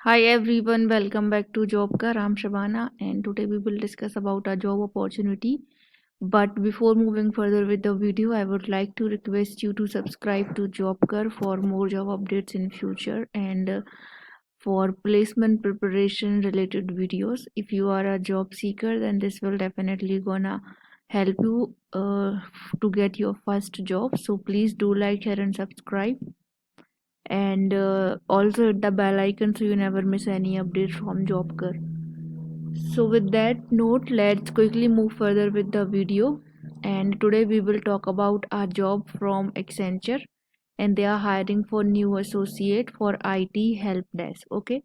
Hi everyone, welcome back to Jobkar. I'm Shabana and today we will discuss about a job opportunity. But before moving further with the video, I would like to request you to subscribe to Jobkar for more job updates in future and for placement preparation related videos. If you are a job seeker, then this will definitely gonna help you to get your first job. So please do like, share and subscribe and also hit the bell icon so you never miss any updates from Jobker. So with that note, let's quickly move further with the video. And today we will talk about a job from Accenture, and they are hiring for new associate for IT help desk. Okay,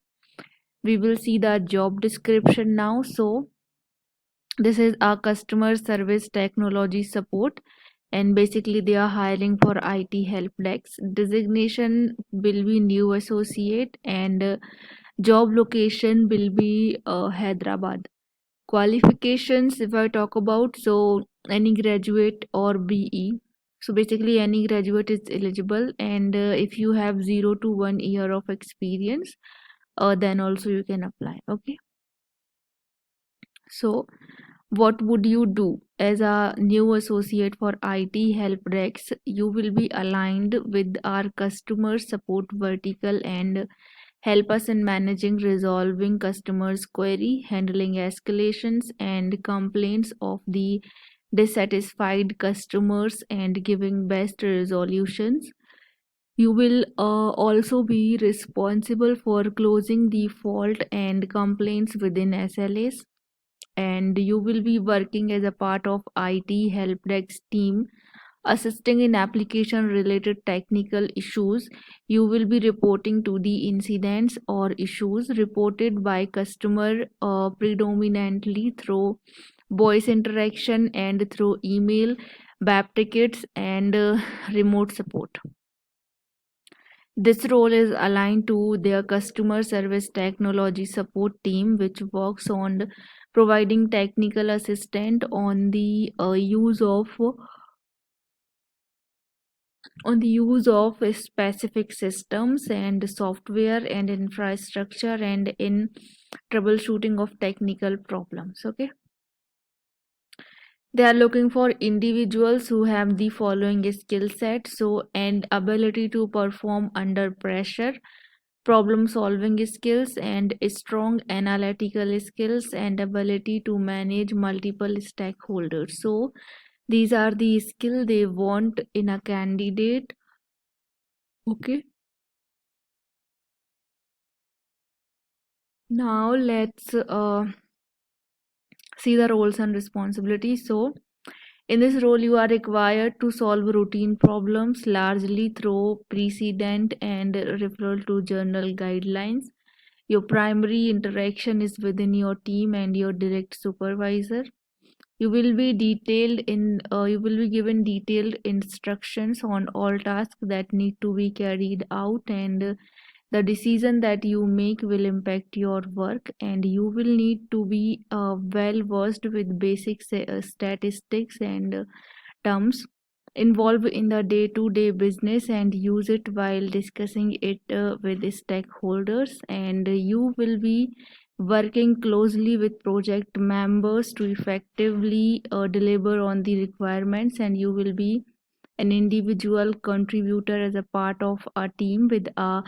we will see the job description now. So this is a customer service technology support, and basically they are hiring for IT help desk. Designation will be new associate, and job location will be Hyderabad. Qualifications, if I talk about, so any graduate or BE. So basically any graduate is eligible, and if you have 0 to 1 year of experience, then also you can apply. Okay, so what would you do as a new associate for IT help desk? You will be aligned with our customer support vertical and help us in managing resolving customers query, handling escalations and complaints of the dissatisfied customers and giving best resolutions. You will also be responsible for closing the fault and complaints within SLAs, and you will be working as a part of IT help desk team assisting in application related technical issues. You will be reporting to the incidents or issues reported by customer predominantly through voice interaction and through email, BAP tickets and remote support. This role is aligned to their customer service technology support team, which works on providing technical assistance on the use of specific systems and software and infrastructure and in troubleshooting of technical problems. Okay, they are looking for individuals who have the following skill set, so and ability to perform under pressure, problem solving skills and strong analytical skills and ability to manage multiple stakeholders. So these are the skill they want in a candidate. Okay, now let's see the roles and responsibilities. So in this role, you are required to solve routine problems largely through precedent and referral to journal guidelines. Your primary interaction is within your team and your direct supervisor. You will be given detailed instructions on all tasks that need to be carried out, and the decision that you make will impact your work, and you will need to be well versed with basic statistics and terms involved in the day-to-day business and use it while discussing it with stakeholders, and you will be working closely with project members to effectively deliver on the requirements, and you will be an individual contributor as a part of a team with a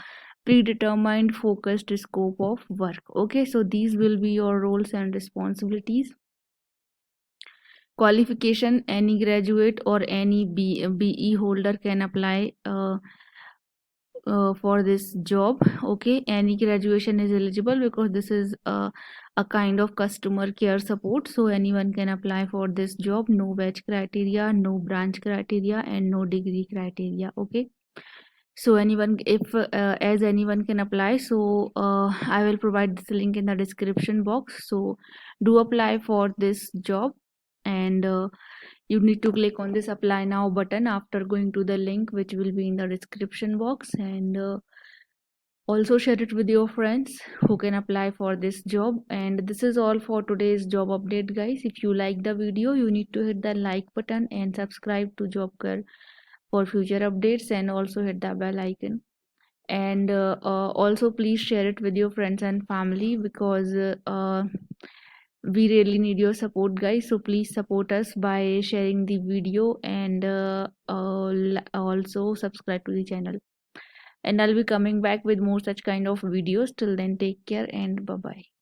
predetermined focused scope of work. Okay, so these will be your roles and responsibilities. Qualification, any graduate or any BE holder can apply for this job. Okay, any graduation is eligible because this is a kind of customer care support, so anyone can apply for this job. No batch criteria, no branch criteria and no degree criteria. Okay, so anyone, if as anyone can apply, so I will provide this link in the description box, so do apply for this job, and you need to click on this apply now button after going to the link which will be in the description box, and also share it with your friends who can apply for this job. And this is all for today's job update, guys. If you like the video, you need to hit the like button and subscribe to Jobker for future updates, and also hit the bell icon. and also please share it with your friends and family, because we really need your support, guys. So please support us by sharing the video, and also subscribe to the channel, and I'll be coming back with more such kind of videos. Till then, take care and bye bye.